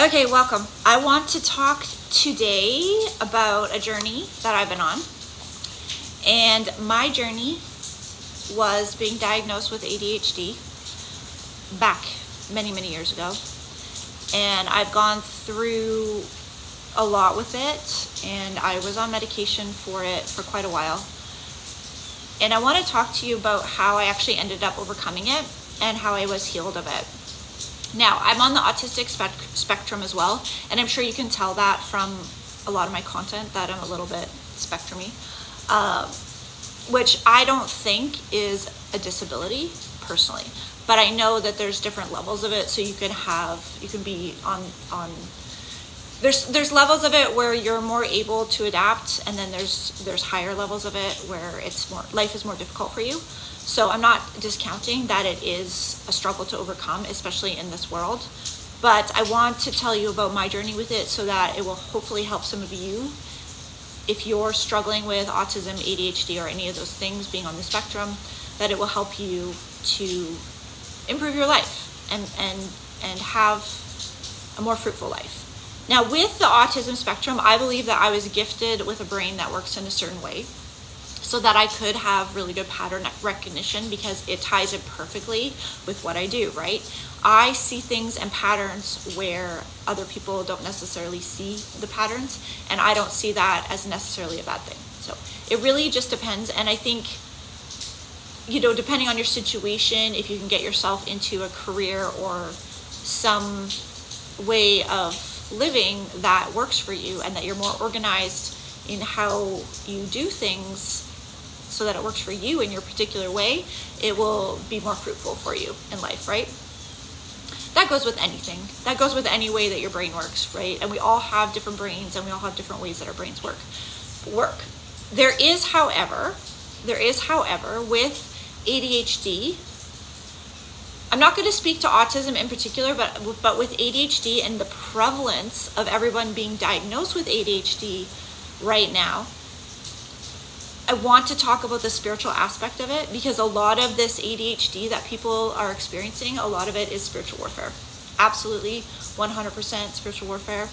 Okay, welcome. I want to talk today about a journey that I've been on. And my journey was being diagnosed with ADHD back many, many years ago. And I've gone through a lot with it, and I was on medication for it for quite a while. And I want to talk to you about how I actually ended up overcoming it and how I was healed of it. Now, I'm on the autistic spectrum as well, and I'm sure you can tell that from a lot of my content that I'm a little bit spectrumy, which I don't think is a disability personally, but I know that there's different levels of it. So you can be on there's levels of it where you're more able to adapt, and then there's higher levels of it where life is more difficult for you. So I'm not discounting that it is a struggle to overcome, especially in this world. But I want to tell you about my journey with it so that it will hopefully help some of you. If you're struggling with autism, ADHD, or any of those things being on the spectrum, that it will help you to improve your life and have a more fruitful life. Now, with the autism spectrum, I believe that I was gifted with a brain that works in a certain way, so that I could have really good pattern recognition, because it ties in perfectly with what I do, right? I see things and patterns where other people don't necessarily see the patterns, and I don't see that as necessarily a bad thing. So it really just depends. And I think, depending on your situation, if you can get yourself into a career or some way of living that works for you, and that you're more organized in how you do things, so that it works for you in your particular way, it will be more fruitful for you in life, right? That goes with anything. That goes with any way that your brain works, right? And we all have different brains, and we all have different ways that our brains work. There is, however, with ADHD, I'm not going to speak to autism in particular, but with ADHD and the prevalence of everyone being diagnosed with ADHD right now, I want to talk about the spiritual aspect of it, because a lot of this ADHD that people are experiencing, a lot of it is spiritual warfare. Absolutely 100% spiritual warfare.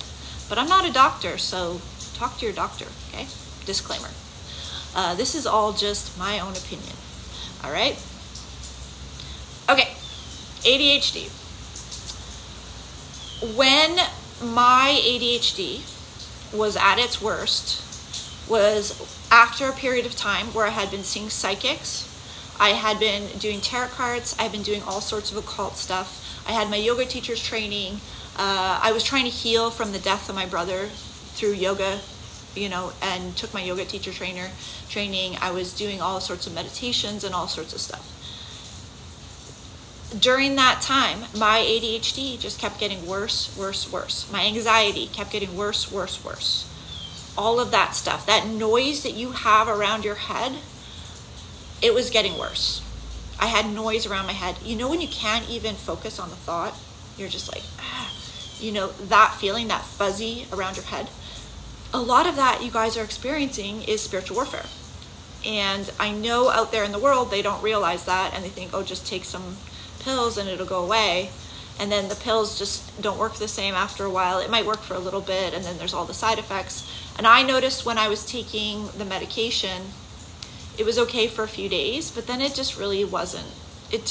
But I'm not a doctor, so talk to your doctor, okay? Disclaimer. This is all just my own opinion. All right? Okay, ADHD. When my ADHD was at its worst was after a period of time where I had been seeing psychics. I had been doing tarot cards. I had been doing all sorts of occult stuff. I had my yoga teacher's training. I was trying to heal from the death of my brother through yoga, and took my yoga teacher training. I was doing all sorts of meditations and all sorts of stuff. During that time, my ADHD just kept getting worse. My anxiety kept getting worse. All of that stuff, that noise that you have around your head, it was getting worse. I had noise around my head. When you can't even focus on the thought, you're just like, that feeling, that fuzzy around your head. A lot of that you guys are experiencing is spiritual warfare. And I know out there in the world, they don't realize that, and they think, just take some pills and it'll go away. And then the pills just don't work the same after a while. It might work for a little bit, and then there's all the side effects. And I noticed when I was taking the medication, it was okay for a few days, but then it just really wasn't. It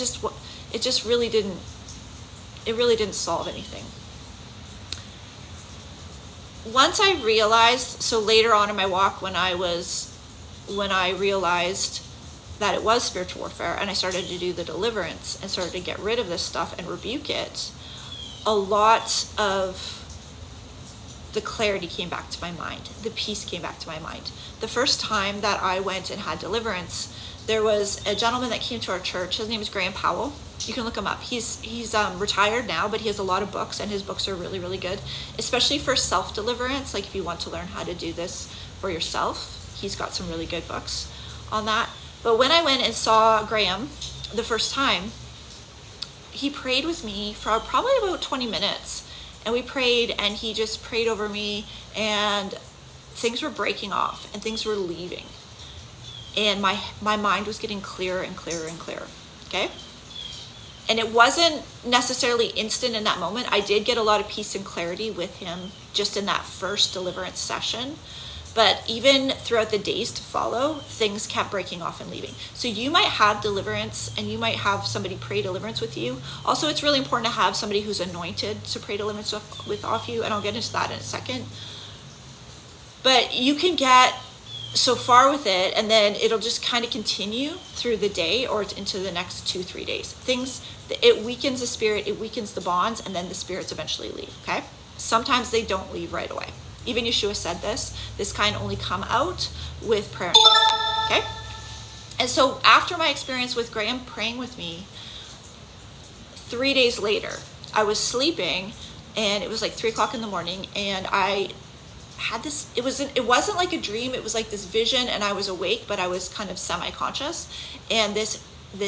really didn't solve anything. Once I realized, so later on in my walk, when I realized that it was spiritual warfare, and I started to do the deliverance and started to get rid of this stuff and rebuke it, a lot of the clarity came back to my mind. The peace came back to my mind. The first time that I went and had deliverance, there was a gentleman that came to our church. His name is Graham Powell. You can look him up. He's retired now, but he has a lot of books, and his books are really, really good, especially for self-deliverance. Like if you want to learn how to do this for yourself, he's got some really good books on that. But when I went and saw Graham the first time, he prayed with me for probably about 20 minutes. And we prayed, and he just prayed over me, and things were breaking off and things were leaving. And my mind was getting clearer and clearer and clearer, okay? And it wasn't necessarily instant in that moment. I did get a lot of peace and clarity with him just in that first deliverance session. But even throughout the days to follow, things kept breaking off and leaving. So you might have deliverance, and you might have somebody pray deliverance with you. Also, it's really important to have somebody who's anointed to pray deliverance off you, and I'll get into that in a second. But you can get so far with it, and then it'll just kind of continue through the day or into the next 2-3 days. It weakens the spirit, it weakens the bonds, and then the spirits eventually leave, okay? Sometimes they don't leave right away. Even Yeshua said this kind only come out with prayer and fasting, okay? And so after my experience with Graham praying with me, 3 days later, I was sleeping, and it was like 3 o'clock in the morning, and I had this, it wasn't like a dream, it was like this vision, and I was awake, but I was kind of semi-conscious, and this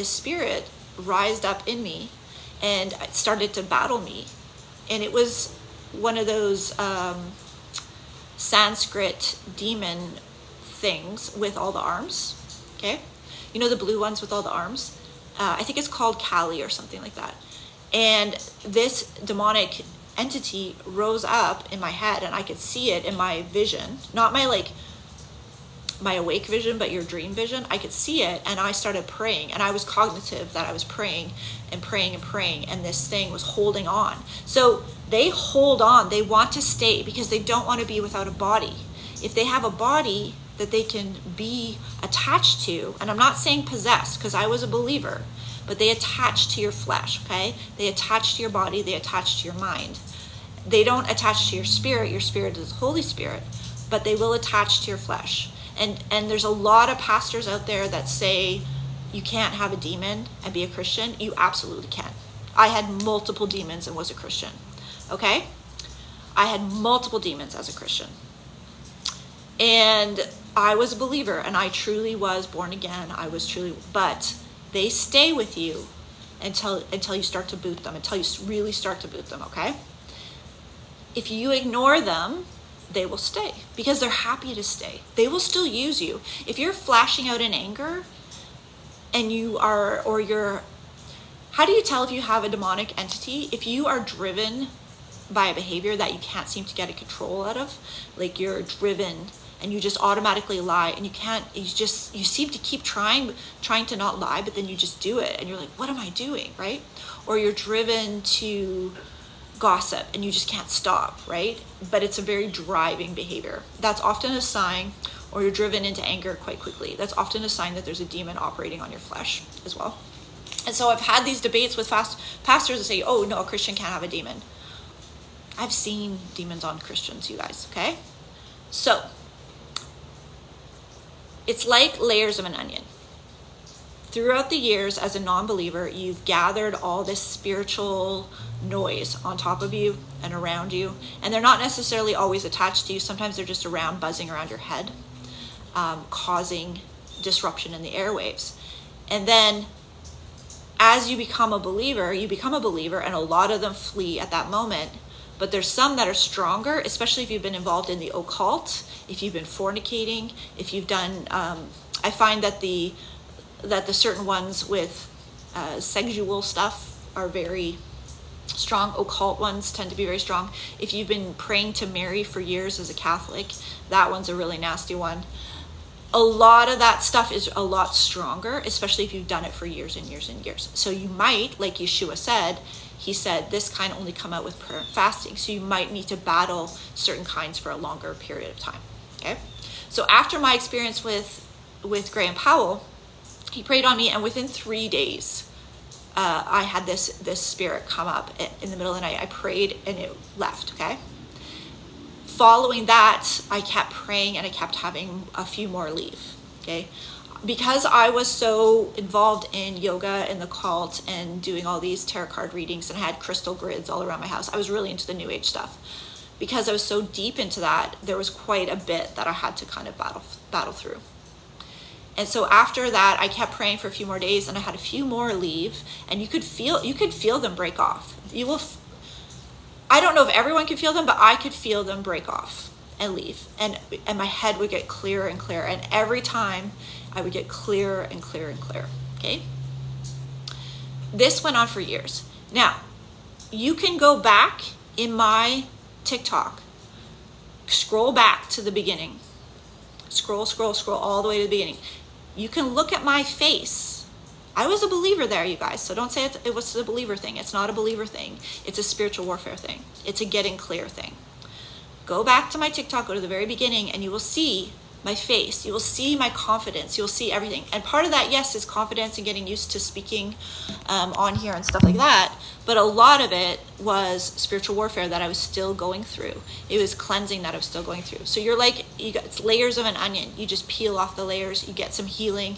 spirit rised up in me, and it started to battle me. And it was one of those Sanskrit demon things with all the arms, okay? You know, the blue ones with all the arms? I think it's called Kali or something like that. And this demonic entity rose up in my head, and I could see it in my vision, not my awake vision, but your dream vision. I could see it, and I started praying, and I was cognitive that I was praying and praying and praying, and this thing was holding on. So they hold on, they want to stay because they don't want to be without a body. If they have a body that they can be attached to, and I'm not saying possessed, because I was a believer, but they attach to your flesh, okay? They attach to your body, they attach to your mind. They don't attach to your spirit is the Holy Spirit, but they will attach to your flesh. And there's a lot of pastors out there that say you can't have a demon and be a Christian. You absolutely can. I had multiple demons and was a Christian, okay? I had multiple demons as a Christian. And I was a believer, and I truly was born again. But they stay with you until you start to boot them, until you really start to boot them, okay? If you ignore them, they will stay because they're happy to stay. They will still use you. If you're flashing out in anger and how do you tell if you have a demonic entity? If you are driven by a behavior that you can't seem to get a control out of, like you're driven and you just automatically lie, and you seem to keep trying to not lie, but then you just do it and you're like, what am I doing, right? Or you're driven to gossip and you just can't stop, right? But it's a very driving behavior. That's often a sign, or you're driven into anger quite quickly. That's often a sign that there's a demon operating on your flesh as well. And so I've had these debates with pastors that say, oh no, a Christian can't have a demon. I've seen demons on Christians, you guys, okay? So it's like layers of an onion. Throughout the years as a non-believer, you've gathered all this spiritual noise on top of you and around you, and they're not necessarily always attached to you. Sometimes they're just around, buzzing around your head, causing disruption in the airwaves. And then as you become a believer, and a lot of them flee at that moment. But there's some that are stronger, especially if you've been involved in the occult, if you've been fornicating, if you've done, I find that the certain ones with sexual stuff are very strong. Occult ones tend to be very strong. If you've been praying to Mary for years as a Catholic, that one's a really nasty one. A lot of that stuff is a lot stronger, especially if you've done it for years and years and years. So you might, like Yeshua said, he said, this kind only come out with prayer and fasting. So you might need to battle certain kinds for a longer period of time, okay? So after my experience with Graham Powell, he prayed on me, and within 3 days, I had this spirit come up in the middle of the night. I prayed and it left, okay? Following that, I kept praying and I kept having a few more leave, okay? Because I was so involved in yoga and the cult and doing all these tarot card readings, and I had crystal grids all around my house. I was really into the New Age stuff. Because I was so deep into that, there was quite a bit that I had to kind of battle through. And so after that, I kept praying for a few more days, and I had a few more leave, and you could feel them break off. I don't know if everyone could feel them, but I could feel them break off and leave. And my head would get clearer and clearer. And every time I would get clearer and clearer and clearer, okay? This went on for years. Now, you can go back in my TikTok, scroll back to the beginning, scroll all the way to the beginning. You can look at my face. I was a believer there, you guys, so don't say it was a believer thing. It's not a believer thing. It's a spiritual warfare thing. It's a getting clear thing. Go back to my TikTok, go to the very beginning, and you will see my face. You will see my confidence. You will see everything. And part of that, yes, is confidence and getting used to speaking on here and stuff like that. But a lot of it was spiritual warfare that I was still going through. It was cleansing that I was still going through. So you're like, it's layers of an onion. You just peel off the layers. You get some healing.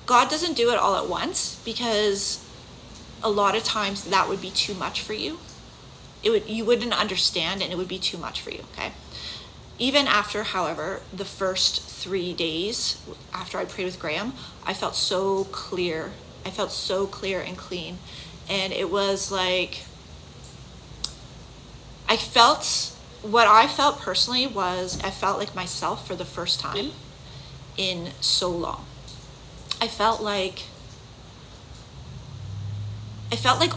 God doesn't do it all at once, because a lot of times that would be too much for you. You wouldn't understand, and it would be too much for you, okay? Even after, however, the first 3 days after I prayed with Graham, I felt so clear. I felt so clear and clean. And it was like, what I felt personally was, I felt like myself for the first time in so long. I felt like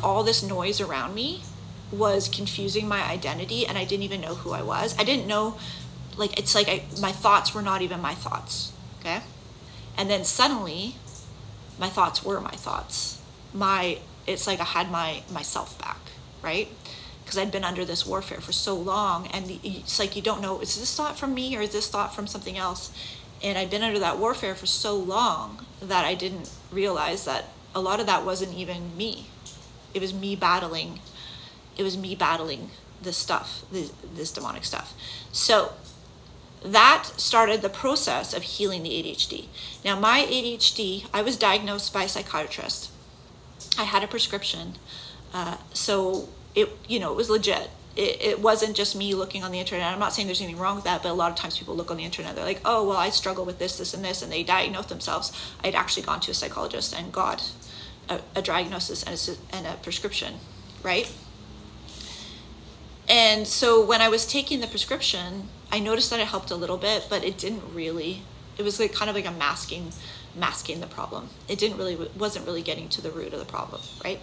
all this noise around me was confusing my identity, and I didn't even know who I was. I didn't know, like, it's like my thoughts were not even my thoughts, okay? And then suddenly, my thoughts were my thoughts. It's like I had myself back, right? Because I'd been under this warfare for so long, and it's like you don't know, is this thought from me or is this thought from something else? And I'd been under that warfare for so long that I didn't realize that a lot of that wasn't even me. It was me battling. It was me battling this stuff, this demonic stuff. So that started the process of healing the ADHD. Now, my ADHD, I was diagnosed by a psychiatrist. I had a prescription. So it was legit. It wasn't just me looking on the internet. I'm not saying there's anything wrong with that, but a lot of times people look on the internet. They're like, oh, well, I struggle with this, and this, and they diagnose themselves. I'd actually gone to a psychologist and got a diagnosis and a prescription, right? And so when I was taking the prescription, I noticed that it helped a little bit, but it didn't really. It was like kind of like a masking the problem. Wasn't really getting to the root of the problem, right?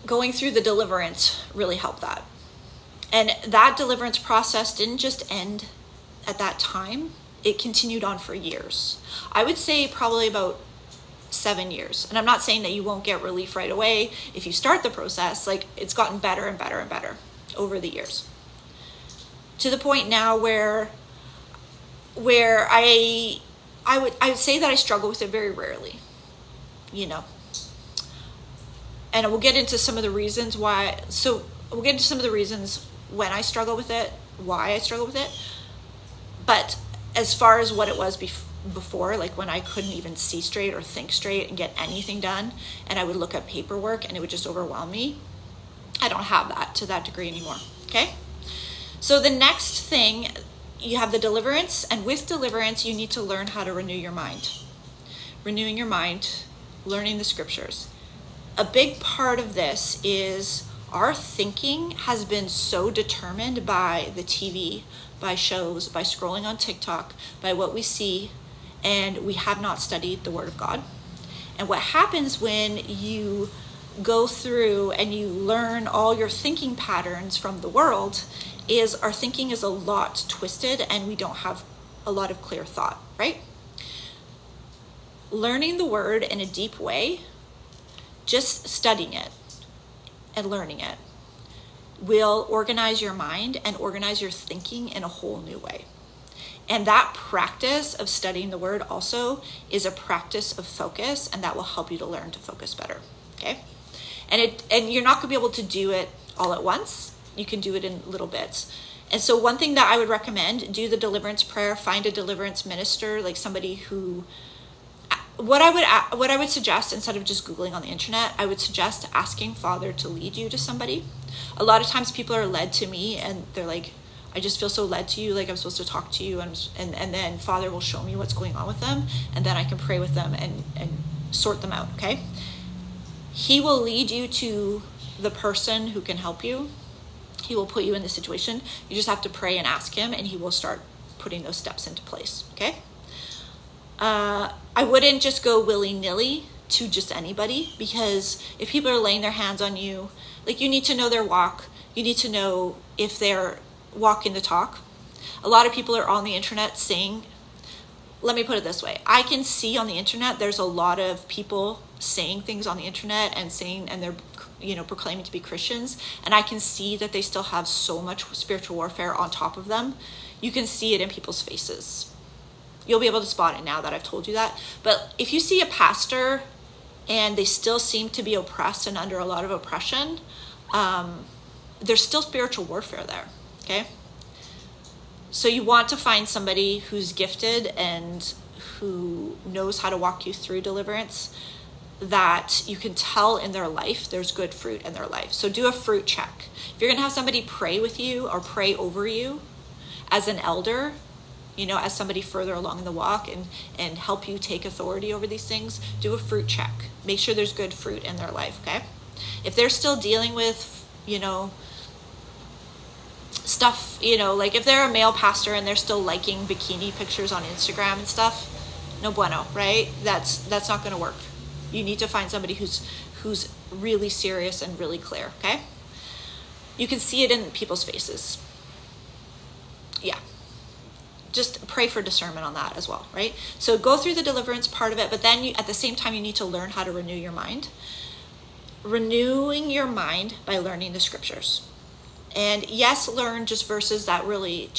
Going through the deliverance really helped that. And that deliverance process didn't just end at that time. It continued on for years. I would say probably about 7 years. And I'm not saying that you won't get relief right away if you start the process. Like, it's gotten better and better and better over the years, to the point now where I would say that I struggle with it very rarely, and we'll get into some of the reasons why. So we'll get into some of the reasons when I struggle with it, why I struggle with it. But as far as what it was before, like when I couldn't even see straight or think straight and get anything done, and I would look at paperwork and it would just overwhelm me, I don't have that to that degree anymore, okay? So the next thing, you have the deliverance, and with deliverance, you need to learn how to renew your mind. Renewing your mind, learning the scriptures. A big part of this is our thinking has been so determined by the TV, by shows, by scrolling on TikTok, by what we see, and we have not studied the Word of God. And what happens when you go through and you learn all your thinking patterns from the world is our thinking is a lot twisted, and we don't have a lot of clear thought, right? Learning the Word in a deep way, just studying it and learning it, will organize your mind and organize your thinking in a whole new way. And that practice of studying the Word also is a practice of focus, and that will help you to learn to focus better, okay? And you're not going to be able to do it all at once. You can do it in little bits. And so one thing that I would recommend, do the deliverance prayer, find a deliverance minister, like somebody who, what I would suggest, instead of just Googling on the internet, I would suggest asking Father to lead you to somebody. A lot of times people are led to me and they're like, I just feel so led to you, like I'm supposed to talk to you, and then Father will show me what's going on with them, and then I can pray with them and sort them out, okay? He will lead you to the person who can help you. He will put you in the situation. You just have to pray and ask him, and he will start putting those steps into place, okay? I wouldn't just go willy-nilly to just anybody, because if people are laying their hands on you, like, you need to know their walk. You need to know if they're walking the talk. A lot of people are on the internet saying, let me put it this way. I can see on the internet, there's a lot of people saying things on the internet and they're, proclaiming to be Christians. And I can see that they still have so much spiritual warfare on top of them. You can see it in people's faces. You'll be able to spot it now that I've told you that. But if you see a pastor and they still seem to be oppressed and under a lot of oppression, there's still spiritual warfare there, okay? So you want to find somebody who's gifted and who knows how to walk you through deliverance, that you can tell in their life there's good fruit in their life. So do a fruit check. If you're going to have somebody pray with you or pray over you as an elder, as somebody further along in the walk and help you take authority over these things, do a fruit check. Make sure there's good fruit in their life, okay? If they're still dealing with, stuff, like if they're a male pastor and they're still liking bikini pictures on Instagram and stuff, no bueno, right? That's not going to work. You need to find somebody who's really serious and really clear, okay? You can see it in people's faces. Yeah. Just pray for discernment on that as well, right? So go through the deliverance part of it, but then at the same time, you need to learn how to renew your mind. Renewing your mind by learning the scriptures. And yes, learn just verses that really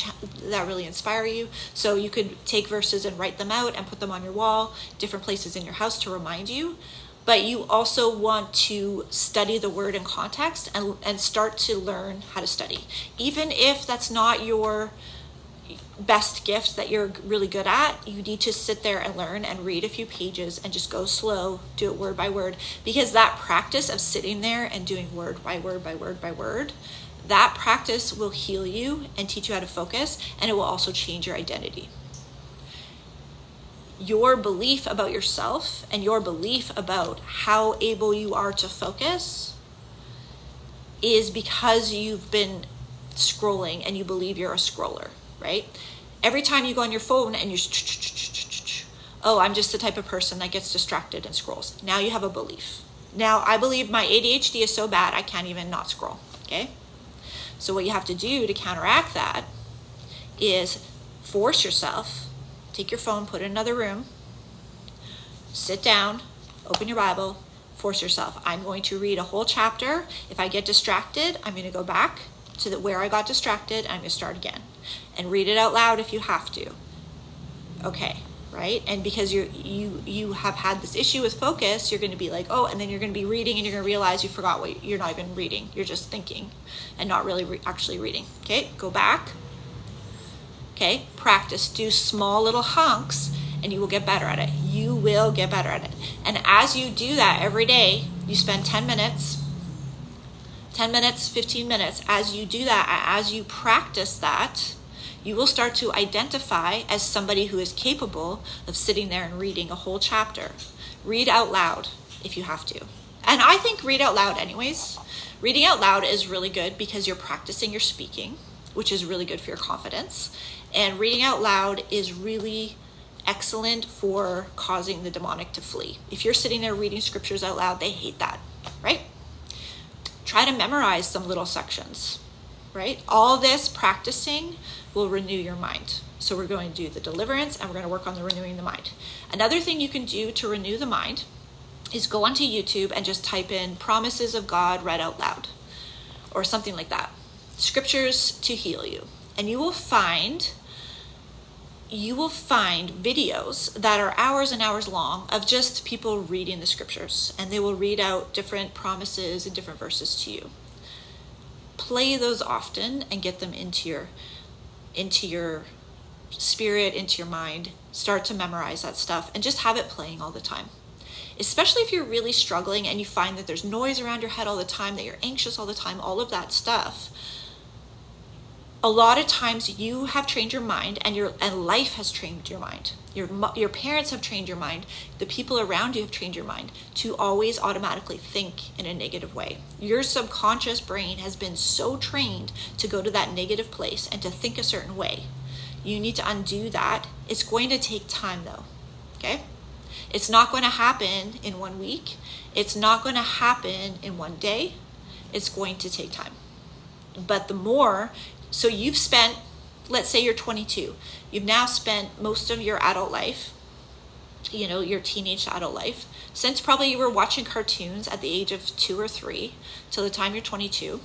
inspire you. So you could take verses and write them out and put them on your wall, different places in your house to remind you. But you also want to study the word in context and start to learn how to study. Even if that's not your best gift that you're really good at, you need to sit there and learn and read a few pages and just go slow, do it word by word, because that practice of sitting there and doing word by word by word by word, that practice will heal you and teach you how to focus, and it will also change your identity. Your belief about yourself and your belief about how able you are to focus is because you've been scrolling and you believe you're a scroller, right? Every time you go on your phone and oh, I'm just the type of person that gets distracted and scrolls. Now you have a belief. Now I believe my ADHD is so bad I can't even not scroll, okay? So what you have to do to counteract that is force yourself, take your phone, put it in another room, sit down, open your Bible, force yourself. I'm going to read a whole chapter. If I get distracted, I'm going to go back to where I got distracted, and I'm going to start again. And read it out loud if you have to. Okay, right? And because you have had this issue with focus, you're going to be like, oh, and then you're going to be reading and you're going to realize you forgot what you're not even reading. You're just thinking and not really actually reading. Okay, go back. Okay, practice. Do small little hunks and you will get better at it. You will get better at it. And as you do that every day, you spend 10 minutes, 15 minutes. As you do that, as you practice that, you will start to identify as somebody who is capable of sitting there and reading a whole chapter. Read out loud if you have to. And I think read out loud anyways. Reading out loud is really good because you're practicing your speaking, which is really good for your confidence. And reading out loud is really excellent for causing the demonic to flee. If you're sitting there reading scriptures out loud, they hate that, right? Try to memorize some little sections, right? All this practicing will renew your mind. So we're going to do the deliverance and we're going to work on the renewing the mind. Another thing you can do to renew the mind is go onto YouTube and just type in promises of God read out loud or something like that. Scriptures to heal you. And you will find videos that are hours and hours long of just people reading the scriptures, and they will read out different promises and different verses to you. Play those often and get them into your spirit, into your mind. Start to memorize that stuff and just have it playing all the time. Especially if you're really struggling and you find that there's noise around your head all the time, that you're anxious all the time, all of that stuff. A lot of times you have trained your mind and life has trained your mind. Your parents have trained your mind. The people around you have trained your mind to always automatically think in a negative way. Your subconscious brain has been so trained to go to that negative place and to think a certain way. You need to undo that. It's going to take time though, okay? It's not going to happen in 1 week. It's not going to happen in 1 day. It's going to take time. But the more, so you've spent, let's say you're 22. You've now spent most of your adult life, your teenage adult life, since probably you were watching cartoons at the age of 2 or 3 till the time you're 22,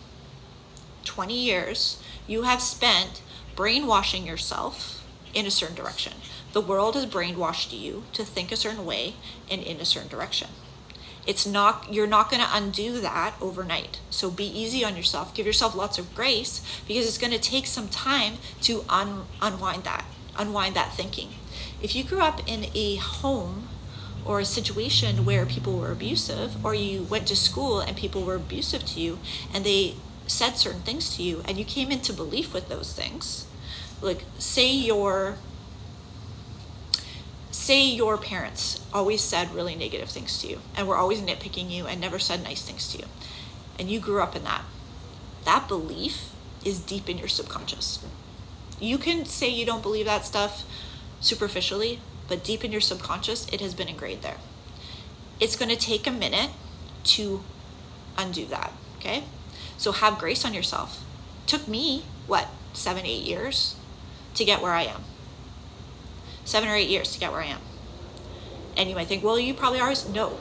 20 years, you have spent brainwashing yourself in a certain direction. The world has brainwashed you to think a certain way and in a certain direction. You're not going to undo that overnight. So be easy on yourself. Give yourself lots of grace, because it's going to take some time to unwind that thinking. If you grew up in a home or a situation where people were abusive, or you went to school and people were abusive to you and they said certain things to you and you came into belief with those things, like say your parents always said really negative things to you and were always nitpicking you and never said nice things to you, and you grew up in that belief is deep in your subconscious. You can say you don't believe that stuff superficially, but deep in your subconscious, it has been ingrained there. It's going to take a minute to undo that, okay? So have grace on yourself. Took me, 7, 8 years to get where I am. 7 or 8 years to get where I am. And you might think, well, you probably are. No,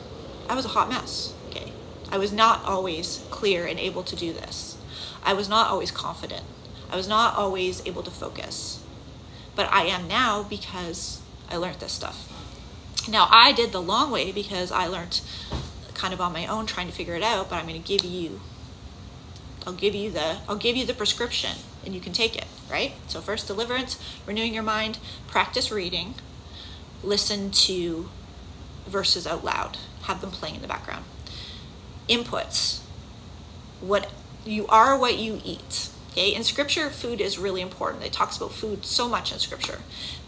I was a hot mess, okay? I was not always clear and able to do this. I was not always confident. I was not always able to focus. But I am now because I learned this stuff. Now, I did the long way because I learned kind of on my own trying to figure it out, but I'm going to give you, I'll give you the prescription and you can take it, right? So first, deliverance, renewing your mind, practice reading, listen to verses out loud, have them playing in the background. Inputs, what you are, what you eat. Okay, in scripture, food is really important. It talks about food so much in scripture.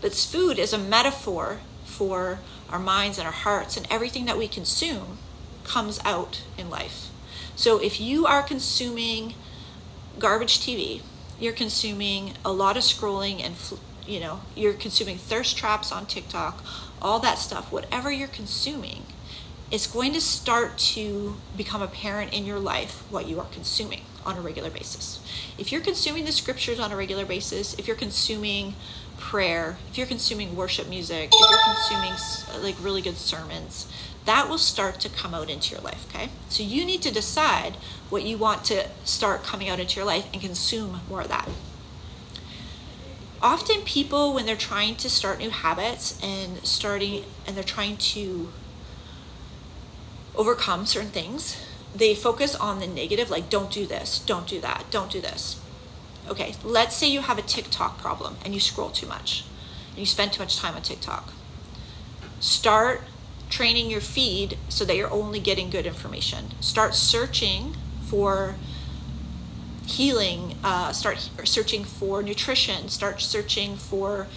But food is a metaphor for our minds and our hearts, and everything that we consume comes out in life. So if you are consuming garbage TV, you're consuming a lot of scrolling and, you're consuming thirst traps on TikTok, all that stuff, whatever you're consuming, it's going to start to become apparent in your life what you are consuming on a regular basis. If you're consuming the scriptures on a regular basis, if you're consuming prayer, if you're consuming worship music, if you're consuming like really good sermons, that will start to come out into your life, okay? So you need to decide what you want to start coming out into your life and consume more of that. Often people, when they're trying to start new habits and they're trying to overcome certain things, they focus on the negative, like don't do this, don't do that, don't do this. Okay, let's say you have a TikTok problem and you scroll too much and you spend too much time on TikTok. Start training your feed so that you're only getting good information. Start searching for healing, start searching for nutrition, start searching for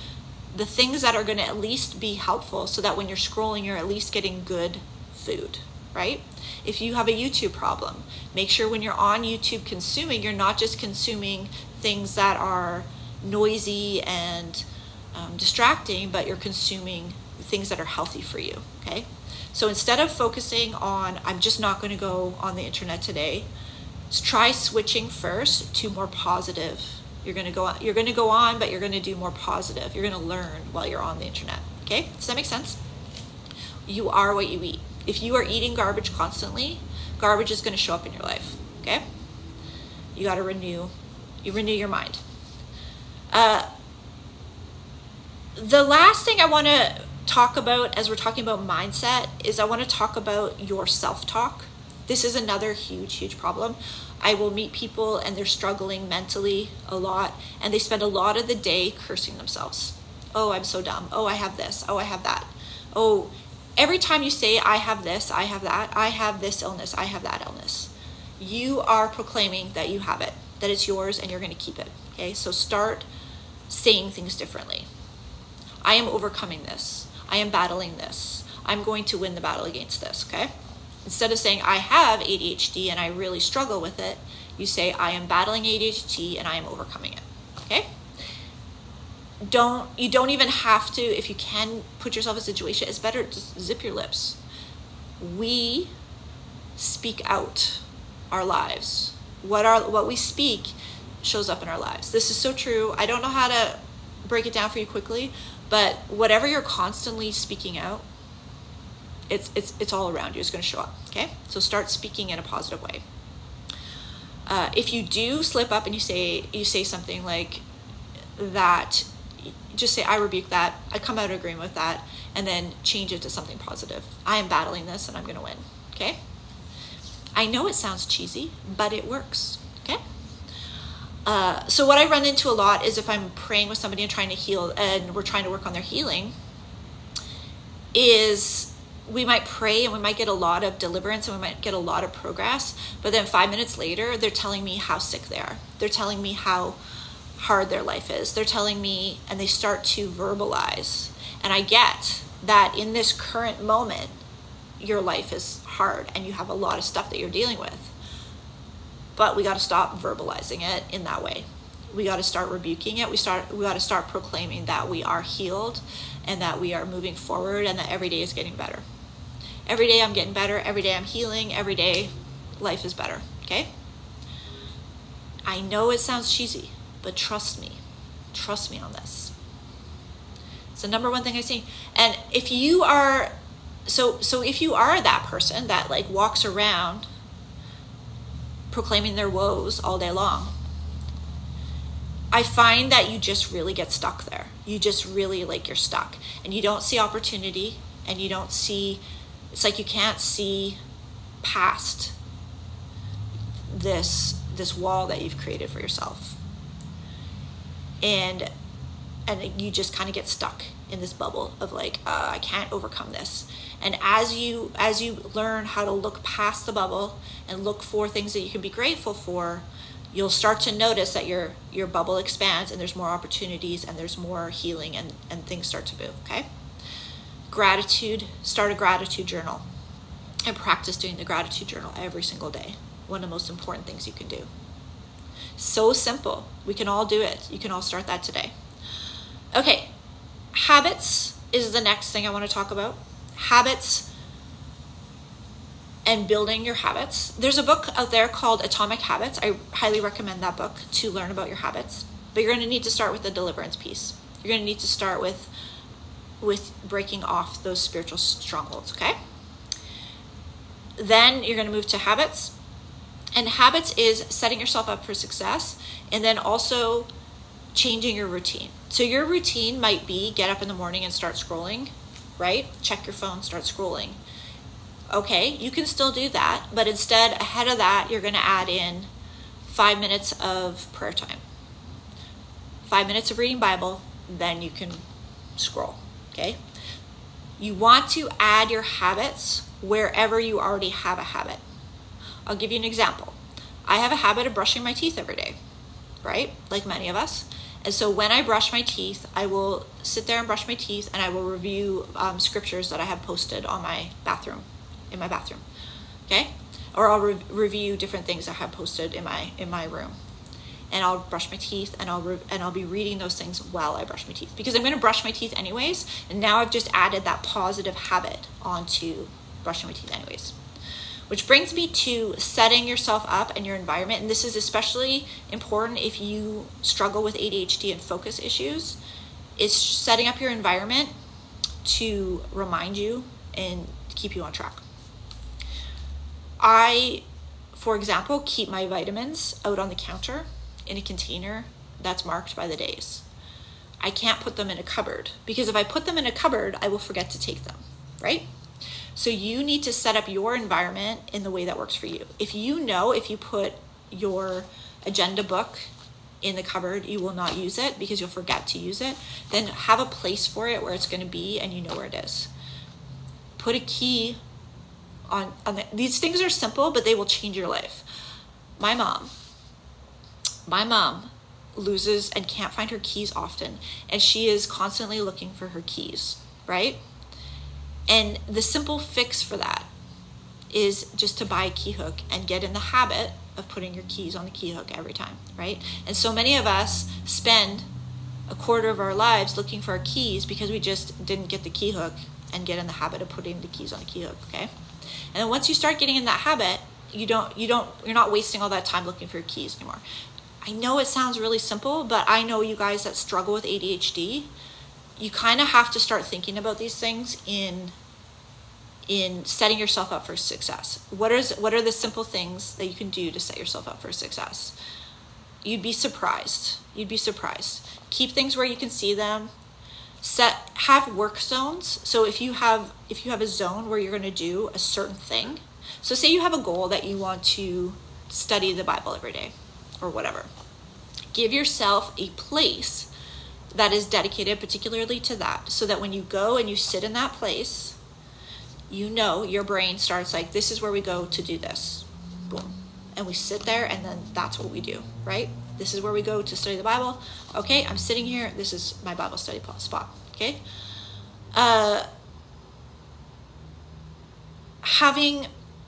the things that are going to at least be helpful, so that when you're scrolling, you're at least getting good food, right? If you have a YouTube problem, make sure when you're on YouTube consuming, you're not just consuming things that are noisy and distracting, but you're consuming things that are healthy for you, okay? So instead of focusing on, I'm just not going to go on the internet today, try switching first to more positive. You're going to go on, but you're going to do more positive. You're going to learn while you're on the internet, okay? Does that make sense? You are what you eat. If you are eating garbage constantly, garbage is going to show up in your life, okay? You got to renew your mind. The last thing I want to talk about as we're talking about mindset is I want to talk about your self-talk. This is another huge problem. I will meet people and they're struggling mentally a lot, and they spend a lot of the day cursing themselves. Oh, I'm so dumb. Oh, I have this. Oh, I have that. Oh, every time you say, I have this, I have that, I have this illness, I have that illness, you are proclaiming that you have it, that it's yours and you're going to keep it. Okay, so start saying things differently. I am overcoming this. I am battling this. I'm going to win the battle against this, okay? Instead of saying, I have ADHD and I really struggle with it, you say, I am battling ADHD and I am overcoming it, okay? you don't even have to, if you can put yourself in a situation, it's better just zip your lips. We speak out our lives. What we speak shows up in our lives. This is so true. I don't know how to break it down for you quickly, but whatever you're constantly speaking out, it's all around you. It's going to show up. Okay, so start speaking in a positive way. If you do slip up and you say something like that, just say, I rebuke that, I come out of agreement with that, and then change it to something positive. I am battling this and I'm going to win. Okay, I know it sounds cheesy, but it works. Okay. So what I run into a lot is if I'm praying with somebody and trying to heal, and we're trying to work on their healing, is we might pray and we might get a lot of deliverance and we might get a lot of progress, but then 5 minutes later, they're telling me how sick they are. They're telling me how hard their life is. They're telling me, and they start to verbalize. And I get that in this current moment, your life is hard and you have a lot of stuff that you're dealing with. But we got to stop verbalizing it in that way. We got to start rebuking it. We got to start proclaiming that we are healed and that we are moving forward and that every day is getting better. Every day I'm getting better. Every day I'm healing. Every day life is better. Okay? I know it sounds cheesy, but trust me. Trust me on this. It's the number one thing I see. And if you are, so if you are that person that like walks around proclaiming their woes all day long, I find that you just really get stuck there. You just really you're stuck and you don't see opportunity, and you don't see, it's like you can't see past this wall that you've created for yourself. And you just kind of get stuck in this bubble of I can't overcome this. And as you learn how to look past the bubble and look for things that you can be grateful for, you'll start to notice that your bubble expands and there's more opportunities and there's more healing and things start to move. Okay? Gratitude, start a gratitude journal and practice doing the gratitude journal every single day. One of the most important things you can do. So simple. We can all do it. You can all start that today. Okay, habits is the next thing I want to talk about. Habits and building your habits. There's a book out there called Atomic Habits. I highly recommend that book to learn about your habits. But you're going to need to start with the deliverance piece. You're going to need to start with breaking off those spiritual strongholds, okay? Then you're going to move to habits. And habits is setting yourself up for success and then also changing your routine. So your routine might be get up in the morning and start scrolling, right? Check your phone, start scrolling. Okay, you can still do that, but instead, ahead of that, you're going to add in 5 minutes of prayer time, 5 minutes of reading Bible, then you can scroll, okay? You want to add your habits wherever you already have a habit. I'll give you an example. I have a habit of brushing my teeth every day, right? Like many of us. And so when I brush my teeth, I will sit there and brush my teeth and I will review scriptures that I have posted on my bathroom, in my bathroom, okay? Or I'll review different things I have posted in my room. And I'll brush my teeth and I'll be reading those things while I brush my teeth because I'm going to brush my teeth anyways. And now I've just added that positive habit onto brushing my teeth anyways. Which brings me to setting yourself up and your environment. And this is especially important if you struggle with ADHD and focus issues. It's setting up your environment to remind you and keep you on track. I, for example, keep my vitamins out on the counter in a container that's marked by the days. I can't put them in a cupboard because if I put them in a cupboard, I will forget to take them, right? So you need to set up your environment in the way that works for you. If you put your agenda book in the cupboard, you will not use it because you'll forget to use it, then have a place for it where it's going to be and you know where it is. Put a key on these things are simple, but they will change your life. My mom loses and can't find her keys often, and she is constantly looking for her keys, right? And the simple fix for that is just to buy a key hook and get in the habit of putting your keys on the key hook every time, right? And so many of us spend a quarter of our lives looking for our keys because we just didn't get the key hook and get in the habit of putting the keys on the key hook, okay? And then once you start getting in that habit, you're not wasting all that time looking for your keys anymore. I know it sounds really simple, but I know you guys that struggle with ADHD, you kind of have to start thinking about these things in setting yourself up for success. What are the simple things that you can do to set yourself up for success? You'd be surprised. Keep things where you can see them. Have work zones. So if you have a zone where you're going to do a certain thing, so say you have a goal that you want to study the Bible every day or whatever, give yourself a place that is dedicated particularly to that, so that when you go and you sit in that place, you know, your brain starts like, this is where we go to do this. Boom. And we sit there, and then that's what we do, right? This is where we go to study the Bible. Okay, I'm sitting here. This is my Bible study spot. Okay.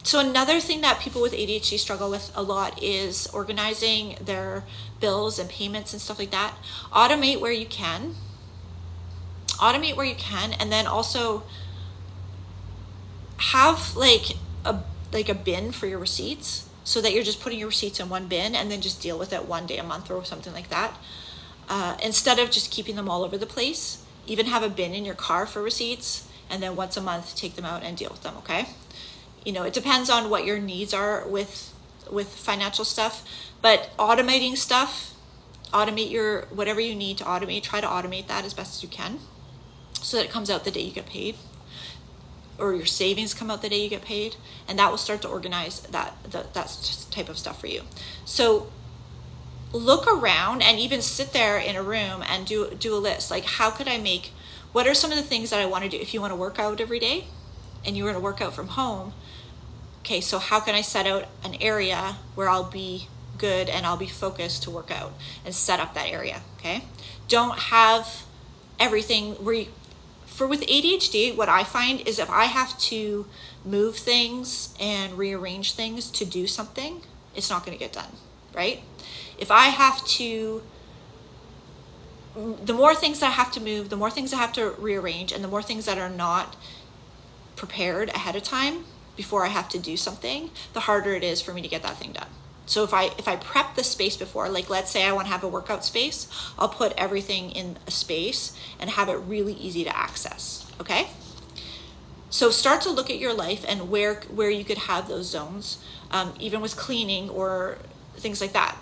So another thing that people with ADHD struggle with a lot is organizing their bills and payments and stuff like that. Automate where you can, and then also have like a bin for your receipts, so that you're just putting your receipts in one bin and then just deal with it one day a month or something like that. Instead of just keeping them all over the place, even have a bin in your car for receipts, and then once a month take them out and deal with them, okay? You know, it depends on what your needs are with financial stuff, but automating stuff, automate your, whatever you need to automate, try to automate that as best as you can, so that it comes out the day you get paid, or your savings come out the day you get paid, and that will start to organize that type of stuff for you. So look around and even sit there in a room and do a list. Like, what are some of the things that I want to do? If you want to work out every day and you're going to work out from home, okay, so how can I set out an area where I'll be good and I'll be focused to work out, and set up that area, okay? Don't have everything where with ADHD, what I find is if I have to move things and rearrange things to do something, it's not going to get done, right? If I have to, the more things that I have to move, the more things I have to rearrange, and the more things that are not prepared ahead of time before I have to do something, the harder it is for me to get that thing done. So if I prep the space before, like let's say I want to have a workout space, I'll put everything in a space and have it really easy to access, okay? So start to look at your life and where you could have those zones, even with cleaning or things like that.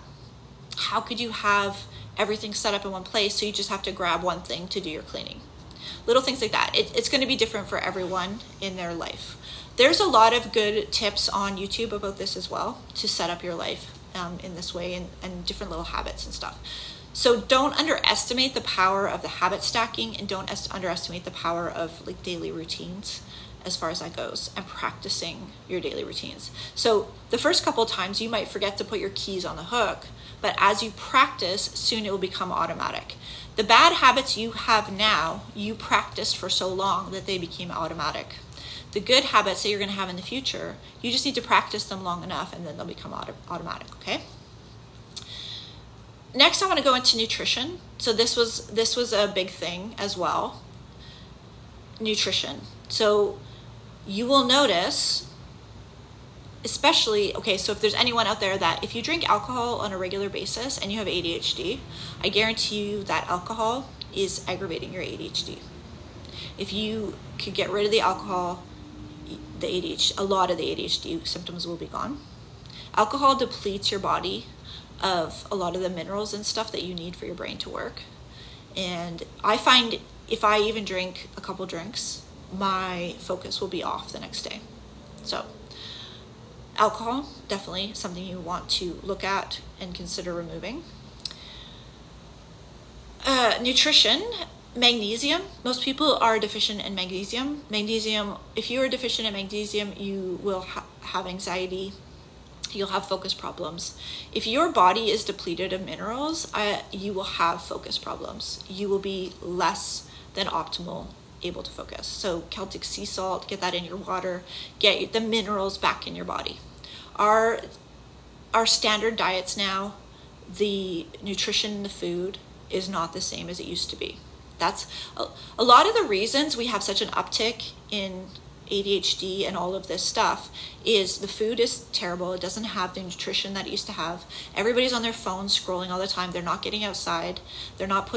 How could you have everything set up in one place so you just have to grab one thing to do your cleaning? Little things like that. It's going to be different for everyone in their life. There's a lot of good tips on YouTube about this as well, to set up your life in this way, and different little habits and stuff. So don't underestimate the power of the habit stacking, and don't underestimate the power of like daily routines as far as that goes, and practicing your daily routines. So the first couple of times you might forget to put your keys on the hook, but as you practice, soon it will become automatic. The bad habits you have now, you practiced for so long that they became automatic. The good habits that you're going to have in the future, you just need to practice them long enough, and then they'll become automatic, okay? Next, I want to go into nutrition. So this was a big thing as well. Nutrition. So you will notice, especially, okay, so if there's anyone out there that if you drink alcohol on a regular basis and you have ADHD, I guarantee you that alcohol is aggravating your ADHD. If you could get rid of the alcohol, a lot of the ADHD symptoms will be gone. Alcohol depletes your body of a lot of the minerals and stuff that you need for your brain to work. And I find if I even drink a couple drinks, my focus will be off the next day. So alcohol, definitely something you want to look at and consider removing. Nutrition. Magnesium. Most people are deficient in magnesium. If you are deficient in magnesium, you will have anxiety. You'll have focus problems. If your body is depleted of minerals, you will have focus problems. You will be less than optimal able to focus. So Celtic sea salt, get that in your water. Get the minerals back in your body. Our standard diets now, the nutrition in the food is not the same as it used to be. That's a lot of the reasons we have such an uptick in ADHD and all of this stuff is the food is terrible. It doesn't have the nutrition that it used to have. Everybody's on their phones scrolling all the time. They're not getting outside. They're not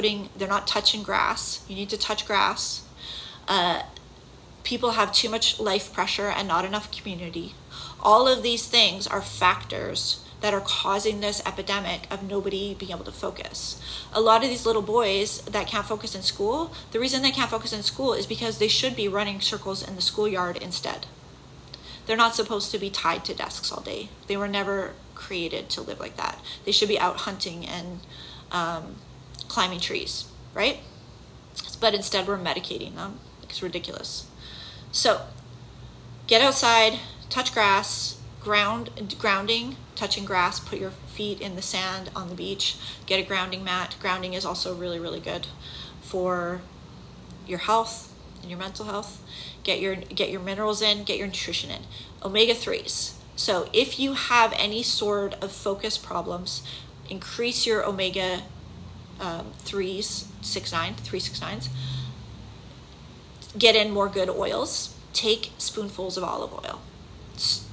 touching grass. You need to touch grass. People have too much life pressure and not enough community. All of these things are factors that are causing this epidemic of nobody being able to focus. A lot of these little boys that can't focus in school, the reason they can't focus in school is because they should be running circles in the schoolyard instead. They're not supposed to be tied to desks all day. They were never created to live like that. They should be out hunting and climbing trees, right? But instead we're medicating them. It's ridiculous. So get outside, touch grass, grounding, touching grass, put your feet in the sand on the beach, get a grounding mat. Grounding is also really, really good for your health and your mental health. Get your minerals in, get your nutrition in. Omega-3s. So if you have any sort of focus problems, increase your omega 3s, 369s. Get in more good oils. Take spoonfuls of olive oil.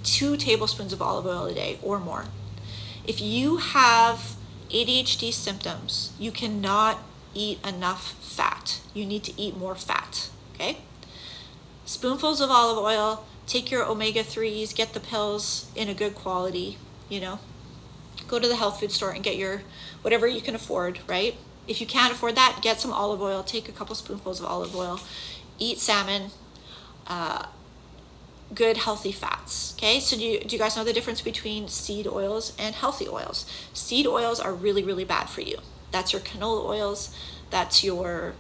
2 tablespoons of olive oil a day or more. If you have ADHD symptoms, you cannot eat enough fat. You need to eat more fat, okay? Spoonfuls of olive oil, take your omega-3s, get the pills in a good quality, Go to the health food store and get your whatever you can afford, right? If you can't afford that, get some olive oil, take a couple spoonfuls of olive oil, eat salmon, good healthy fats. Okay, so do you guys know the difference between seed oils and healthy oils? Seed oils are really, really bad for you. That's your canola oils, that's your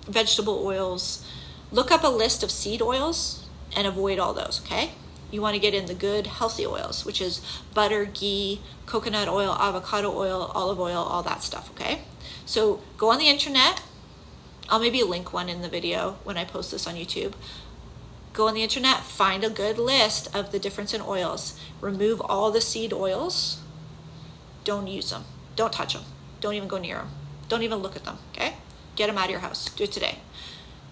vegetable oils. Look up a list of seed oils and avoid all those. Okay, you want to get in the good healthy oils, which is butter, ghee, coconut oil, avocado oil, olive oil, all that stuff. Okay, so go on the internet. I'll maybe link one in the video when I post this on YouTube. Go on the internet, find a good list of the difference in oils. Remove all the seed oils. Don't use them. Don't touch them. Don't even go near them. Don't even look at them, okay? Get them out of your house. Do it today.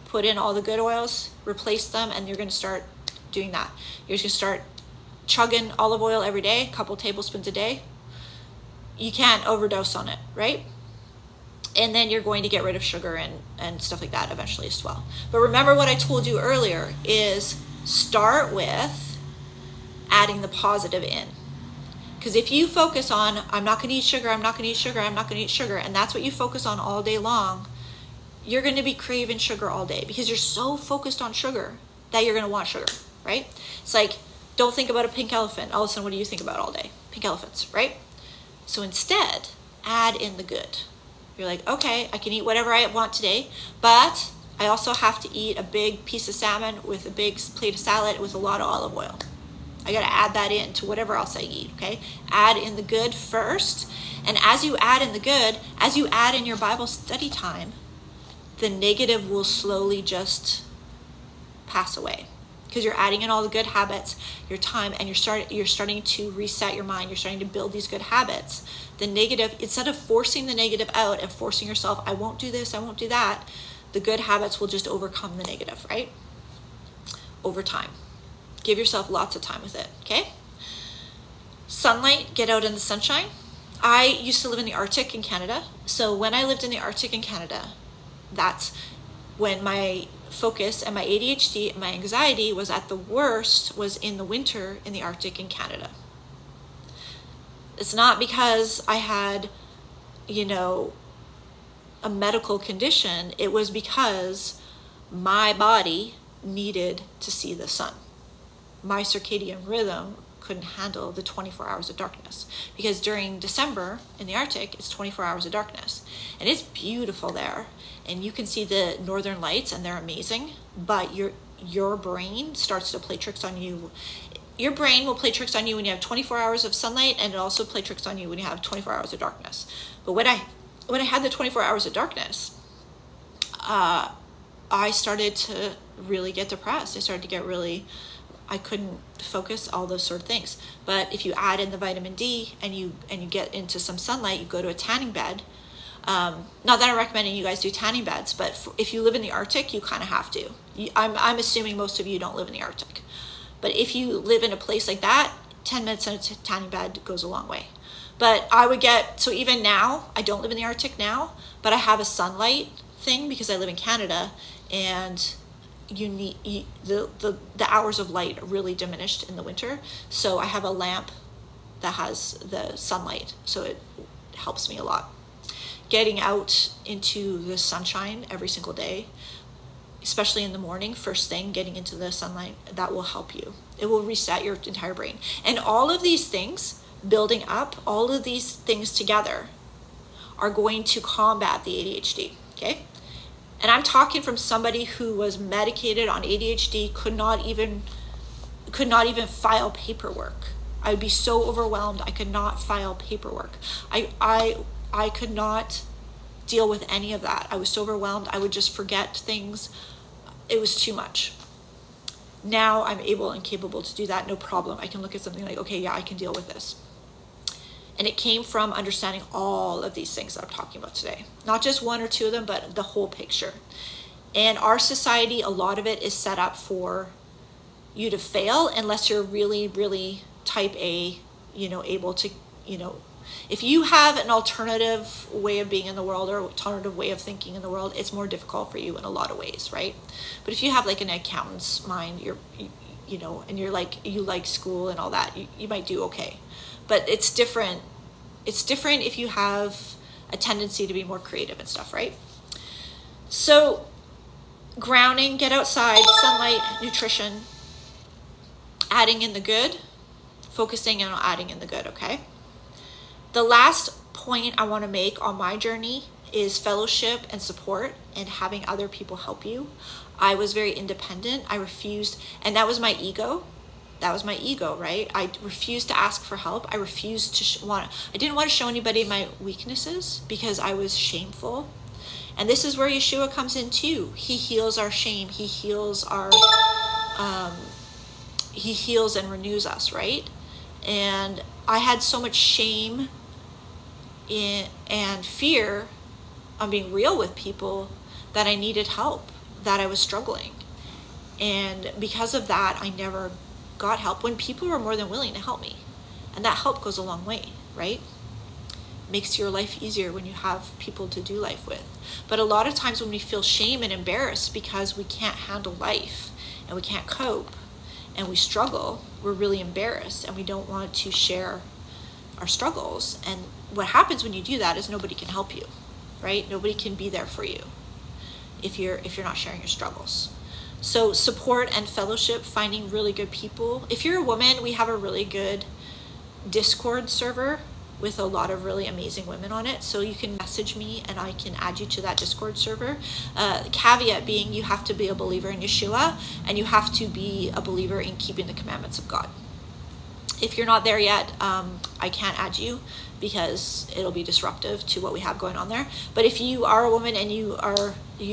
Put in all the good oils, replace them, and you're going to start doing that. You're just going to start chugging olive oil every day, a couple tablespoons a day. You can't overdose on it, right? And then you're going to get rid of sugar and stuff like that eventually as well. But remember what I told you earlier is start with adding the positive in. Because if you focus on, I'm not going to eat sugar, I'm not going to eat sugar, I'm not going to eat sugar, and that's what you focus on all day long, you're going to be craving sugar all day because you're so focused on sugar that you're going to want sugar, right? It's like, don't think about a pink elephant. All of a sudden, what do you think about all day? Pink elephants, right? So instead, add in the good. You're like, okay, I can eat whatever I want today, but I also have to eat a big piece of salmon with a big plate of salad with a lot of olive oil. I got to add that in to whatever else I eat, okay? Add in the good first. And as you add in the good, as you add in your Bible study time, the negative will slowly just pass away. Because you're adding in all the good habits, your time, and you're starting to reset your mind. You're starting to build these good habits. The negative, instead of forcing the negative out and forcing yourself, I won't do this, I won't do that, the good habits will just overcome the negative, right? Over time. Give yourself lots of time with it, okay? Sunlight, get out in the sunshine. I used to live in the Arctic in Canada. So when I lived in the Arctic in Canada, that's when my focus and my ADHD and my anxiety was at the worst, was in the winter in the Arctic in Canada. It's not because I had, a medical condition. It was because my body needed to see the sun. My circadian rhythm couldn't handle the 24 hours of darkness, because during December in the Arctic, it's 24 hours of darkness, and it's beautiful there, and you can see the northern lights, and they're amazing, but your brain starts to play tricks on you. Your brain will play tricks on you when you have 24 hours of sunlight, and it also play tricks on you when you have 24 hours of darkness. But when I had the 24 hours of darkness, I started to really get depressed. I started to get really I couldn't focus, all those sort of things. But if you add in the vitamin D and you get into some sunlight, you go to a tanning bed. Not that I'm recommending you guys do tanning beds, but if you live in the Arctic, you kind of have to. I'm assuming most of you don't live in the Arctic. But if you live in a place like that, 10 minutes in a tanning bed goes a long way. But I would so even now, I don't live in the Arctic now, but I have a sunlight thing because I live in Canada, and the hours of light are really diminished in the winter. So I have a lamp that has the sunlight, so it helps me a lot. Getting out into the sunshine every single day, especially in the morning, first thing, getting into the sunlight, that will help you. It will reset your entire brain. And all of these things building up, all of these things together are going to combat the ADHD, okay? And I'm talking from somebody who was medicated on ADHD, could not even file paperwork. I'd be so overwhelmed, I could not file paperwork. I could not deal with any of that. I was so overwhelmed, I would just forget things. It was too much. Now I'm able and capable to do that, no problem. I can look at something like, okay, yeah, I can deal with this. And it came from understanding all of these things that I'm talking about today. Not just one or two of them, but the whole picture. And our society, a lot of it is set up for you to fail unless you're really, really type A, able to, if you have an alternative way of being in the world or alternative way of thinking in the world, it's more difficult for you in a lot of ways, right? But if you have like an accountant's mind, and you're like, you like school and all that, you might do okay. But it's different. It's different if you have a tendency to be more creative and stuff, right? So grounding, get outside, sunlight, nutrition, adding in the good, focusing on adding in the good, okay? The last point I want to make on my journey is fellowship and support and having other people help you. I was very independent. I refused, and that was my ego. That was my ego, right? I refused to ask for help. I refused to I didn't want to show anybody my weaknesses because I was shameful. And this is where Yeshua comes in too. He heals our shame. He heals he heals and renews us, right? And I had so much shame and fear on being real with people that I needed help, that I was struggling. And because of that, I never got help when people were more than willing to help me. And that help goes a long way, right? Makes your life easier when you have people to do life with. But a lot of times when we feel shame and embarrassed because we can't handle life and we can't cope and we struggle, we're really embarrassed and we don't want to share our struggles. And what happens when you do that is nobody can help you, right? Nobody can be there for you if you're not sharing your struggles. So support and fellowship, finding really good people. If you're a woman, we have a really good Discord server with a lot of really amazing women on it. So you can message me and I can add you to that Discord server. Caveat being you have to be a believer in Yeshua and you have to be a believer in keeping the commandments of God. If you're not there yet, I can't add you because it'll be disruptive to what we have going on there. But if you are a woman and you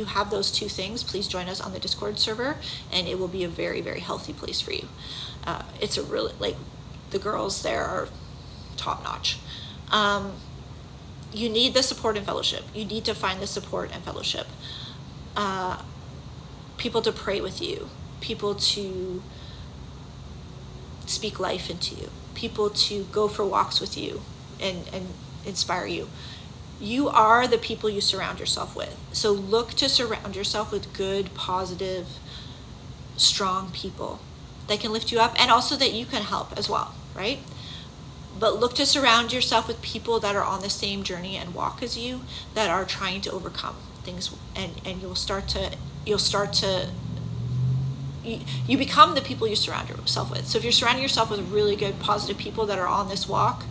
have those two things, please join us on the Discord server and it will be a very, very healthy place for you. It's a really, the girls there are top notch. You need the support and fellowship. You need to find the support and fellowship. People to pray with you, people to speak life into you, people to go for walks with you and inspire you. You are the people you surround yourself with. So look to surround yourself with good, positive, strong people that can lift you up and also that you can help as well, right? But look to surround yourself with people that are on the same journey and walk as you, that are trying to overcome things, and you become the people you surround yourself with. So if you're surrounding yourself with really good, positive people that are on this walk,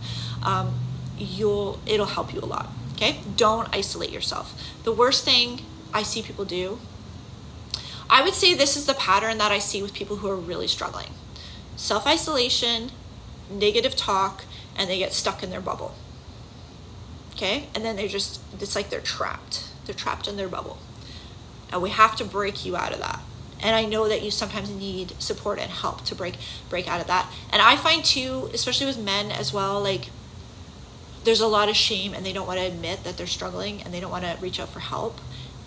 it'll help you a lot. Okay? Don't isolate yourself. The worst thing I see people do, I would say this is the pattern that I see with people who are really struggling. Self-isolation, negative talk, and they get stuck in their bubble. Okay? And then it's like they're trapped. They're trapped in their bubble. And we have to break you out of that. And I know that you sometimes need support and help to break out of that. And I find too, especially with men as well, like there's a lot of shame and they don't want to admit that they're struggling and they don't want to reach out for help.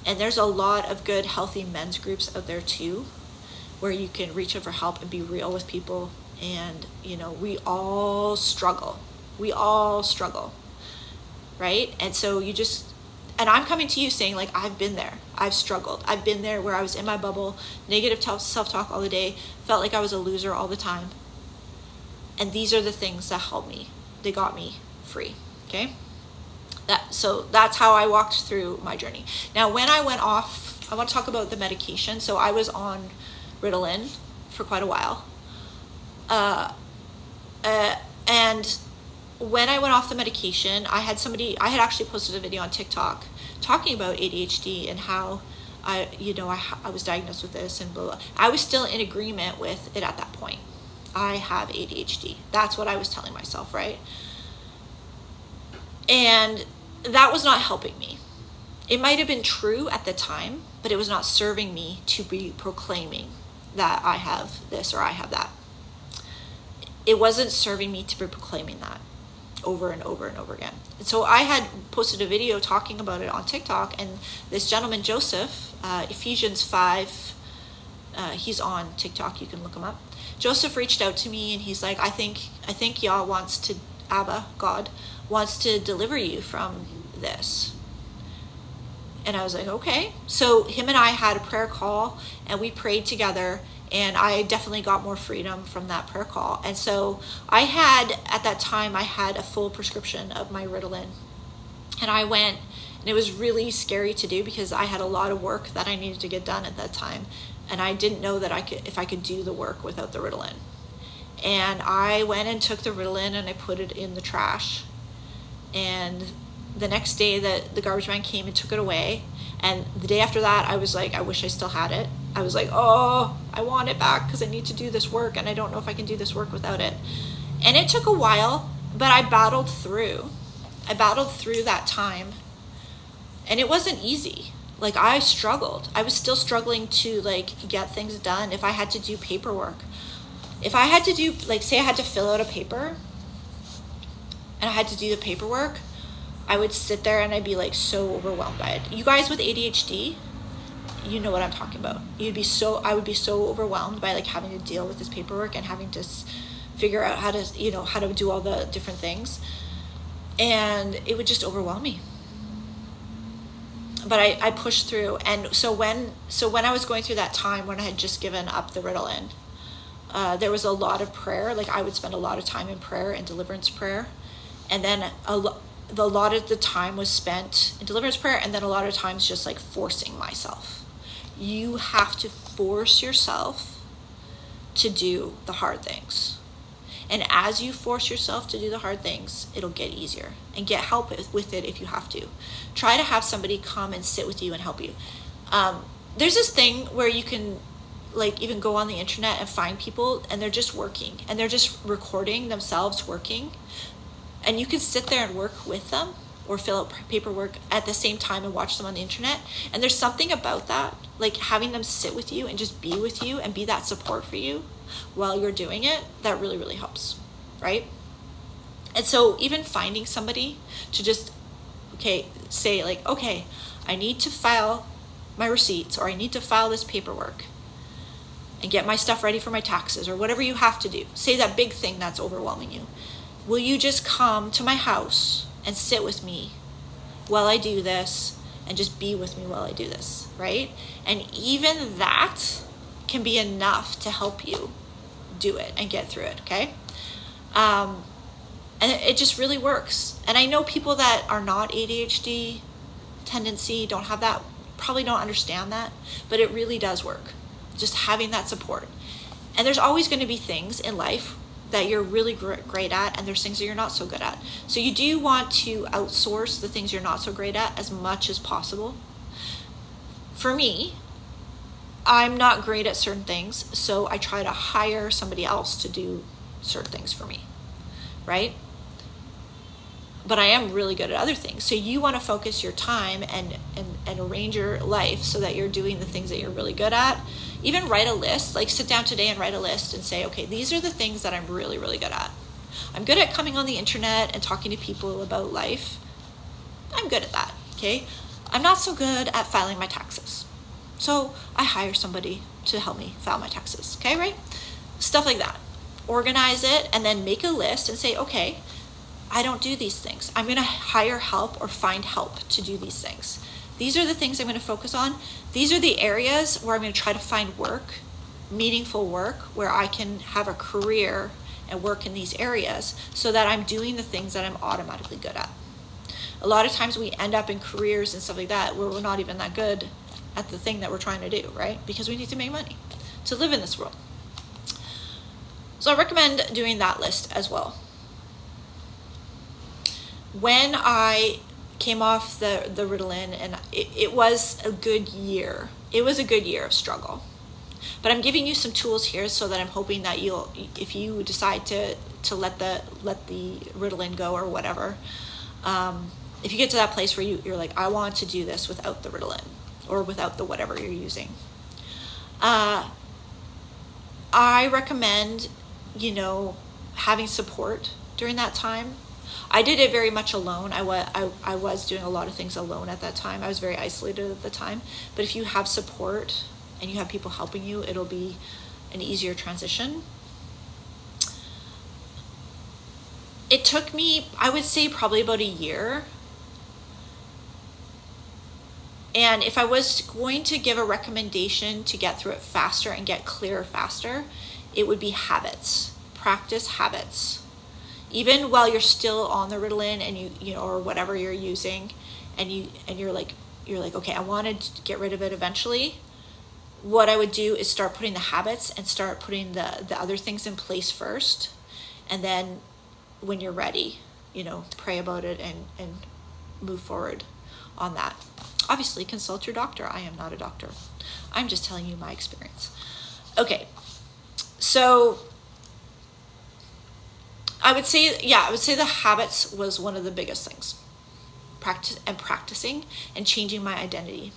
And there's a lot of good, healthy men's groups out there too, where you can reach out for help and be real with people. And, you know, we all struggle. We all struggle, right? And so and I'm coming to you saying, like, I've been there. I've struggled. I've been there where I was in my bubble, negative self-talk all the day, felt like I was a loser all the time. And these are the things that helped me. They got me free, okay? So that's how I walked through my journey. Now, when I went off, I want to talk about the medication. So I was on Ritalin for quite a while. And when I went off the medication, I had actually posted a video on TikTok talking about ADHD and how I was diagnosed with this and blah, blah. I was still in agreement with it at that point. I have ADHD. That's what I was telling myself, right? And that was not helping me. It might have been true at the time, but it was not serving me to be proclaiming that I have this or I have that. It wasn't serving me to be proclaiming that over and over and over again. And so I had posted a video talking about it on TikTok, and this gentleman, Joseph, Ephesians 5, he's on TikTok, you can look him up. Joseph reached out to me and he's like, I think Yah wants to, God wants to deliver you from this. And I was like, okay. So him and I had a prayer call and we prayed together, and I definitely got more freedom from that prayer call. And so at that time, I had a full prescription of my Ritalin. And I went, and it was really scary to do because I had a lot of work that I needed to get done at that time. And I didn't know that if I could do the work without the Ritalin. And I went and took the Ritalin and I put it in the trash. And the next day the garbage man came and took it away. And the day after that, I was like, I wish I still had it. I was like, oh, I want it back because I need to do this work and I don't know if I can do this work without it. And it took a while, but I battled through. I battled through that time, and it wasn't easy. Like, I struggled. I was still struggling to get things done. If I had to do paperwork, if I had to do, say I had to fill out a paper and I had to do the paperwork, I would sit there and I'd be so overwhelmed by it. You guys with ADHD, you know what I'm talking about. I would be so overwhelmed by having to deal with this paperwork and having to figure out how to do all the different things. And it would just overwhelm me. But I pushed through. And so when I was going through that time when I had just given up the Ritalin, there was a lot of prayer. I would spend a lot of time in prayer and deliverance prayer. And then a lot of the time was spent in deliverance prayer, and then a lot of times just forcing myself. You have to force yourself to do the hard things. And as you force yourself to do the hard things, it'll get easier. And get help with it if you have to. Try to have somebody come and sit with you and help you. There's this thing where you can even go on the internet and find people, and they're just working. And they're just recording themselves working. And you can sit there and work with them or fill out paperwork at the same time and watch them on the internet. And there's something about that, having them sit with you and just be with you and be that support for you while you're doing it, that really, really helps, right? And so even finding somebody to just, say okay, I need to file my receipts, or I need to file this paperwork and get my stuff ready for my taxes, or whatever you have to do. Say that big thing that's overwhelming you. Will you just come to my house and sit with me while I do this, and just be with me while I do this, right? And even that can be enough to help you do it and get through it, okay? And it just really works. And I know people that are not ADHD tendency, don't have that, probably don't understand that, but it really does work. Just having that support. And there's always going to be things in life that you're really great at, and there's things that you're not so good at. So you do want to outsource the things you're not so great at as much as possible. For me, I'm not great at certain things, so I try to hire somebody else to do certain things for me, right? but I am really good at other things. So you want to focus your time and arrange your life so that you're doing the things that you're really good at. Even write a list, like sit down today and write a list and say, okay, these are the things that I'm really, really good at. I'm good at coming on the internet and talking to people about life. I'm good at that, okay? I'm not so good at filing my taxes. So I hire somebody to help me file my taxes, okay, right? Stuff like that. Organize it and then make a list and say, okay, I don't do these things. I'm going to hire help or find help to do these things. These are the things I'm going to focus on. These are the areas where I'm going to try to find work, meaningful work, where I can have a career and work in these areas so that I'm doing the things that I'm automatically good at. A lot of times we end up in careers and stuff like that where we're not even that good at the thing that we're trying to do, right? Because we need to make money to live in this world. So I recommend doing that list as well. When I came off the Ritalin, and it was a good year. It was a good year of struggle. But I'm giving you some tools here so that I'm hoping that you'll, if you decide to let the Ritalin go or whatever, if you get to that place where you're like, I want to do this without the Ritalin or without the whatever you're using, I recommend, having support during that time. I did it very much alone. I was doing a lot of things alone at that time. I was very isolated at the time. But if you have support and you have people helping you, it'll be an easier transition. It took me, I would say, probably about a year. And if I was going to give a recommendation to get through it faster and get clearer faster, it would be habits. Practice habits. Even while you're still on the Ritalin and you or whatever you're using, and you're like, okay, I wanted to get rid of it eventually. What I would do is start putting the habits and start putting the other things in place first, and then when you're ready, pray about it and move forward on that. Obviously, consult your doctor. I am not a doctor. I'm just telling you my experience. Okay, so I would say the habits was one of the biggest things. Practicing and changing my identity.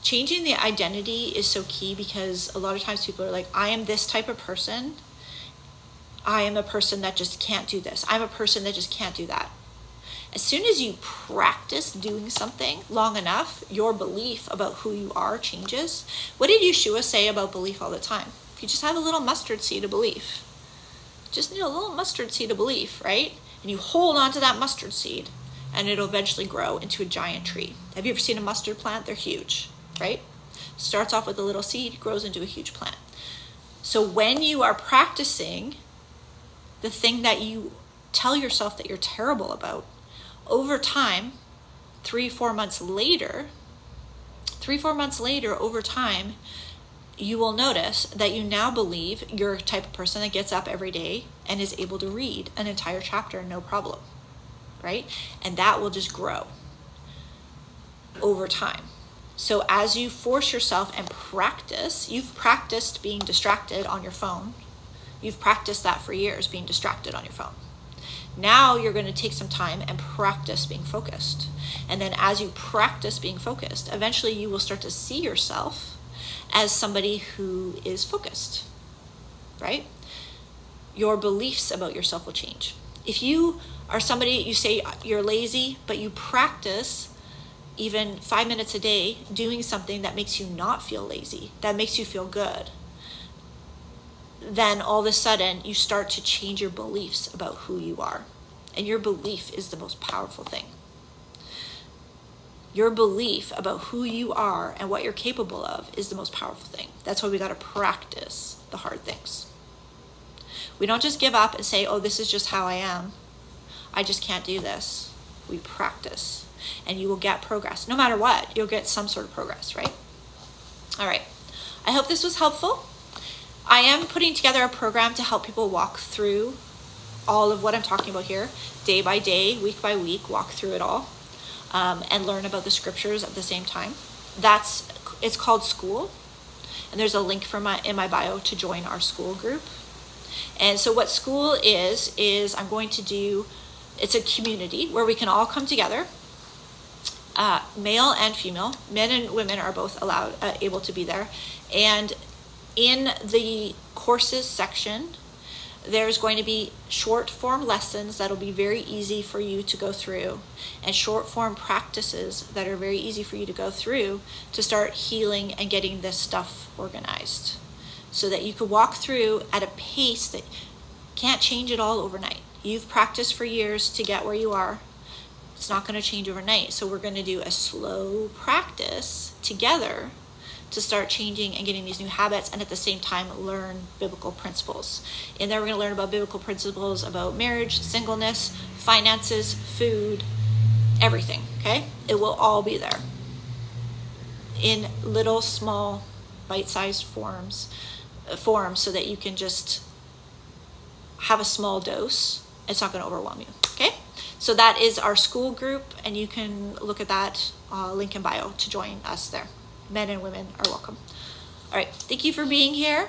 Changing the identity is so key because a lot of times people are like, I am this type of person. I am a person that just can't do this. I'm a person that just can't do that. As soon as you practice doing something long enough, your belief about who you are changes. What did Yeshua say about belief all the time? If you just have a little mustard seed of belief, just need a little mustard seed of belief, right? And you hold on to that mustard seed and it'll eventually grow into a giant tree. Have you ever seen a mustard plant? They're huge, right? Starts off with a little seed, grows into a huge plant. So when you are practicing the thing that you tell yourself that you're terrible about, over time, 3-4 months later, over time, you will notice that you now believe you're a type of person that gets up every day and is able to read an entire chapter, no problem, right? And that will just grow over time. So as you force yourself and practice, you've practiced being distracted on your phone. You've practiced that for years, being distracted on your phone. Now you're going to take some time and practice being focused. And then as you practice being focused, eventually you will start to see yourself as somebody who is focused, right? Your beliefs about yourself will change. If you are somebody, you say you're lazy, but you practice even 5 minutes a day doing something that makes you not feel lazy, that makes you feel good, then all of a sudden you start to change your beliefs about who you are. And your belief is the most powerful thing. Your belief about who you are and what you're capable of is the most powerful thing. That's why we got to practice the hard things. We don't just give up and say, oh, this is just how I am. I just can't do this. We practice and you will get progress. No matter what, you'll get some sort of progress, right? All right. I hope this was helpful. I am putting together a program to help people walk through all of what I'm talking about here, day by day, week by week, walk through it all. And learn about the scriptures at the same time. It's called School, and there's a link in my bio to join our school group. And so what School is I'm going to do It's a community where we can all come together, male and female. Men and women are both able to be there. And in the courses section, there's going to be short form lessons that'll be very easy for you to go through, and short form practices that are very easy for you to go through to start healing and getting this stuff organized, so that you can walk through at a pace that can't change it all overnight. You've practiced for years to get where you are. It's not going to change overnight. So we're going to do a slow practice together to start changing and getting these new habits, and at the same time learn biblical principles. In there, we're going to learn about biblical principles about marriage, singleness, finances, food, everything, okay? It will all be there in little, small, bite-sized forms, so that you can just have a small dose. It's not going to overwhelm you, okay? So that is our school group, and you can look at that link in bio to join us there. Men and women are welcome. All right, thank you for being here.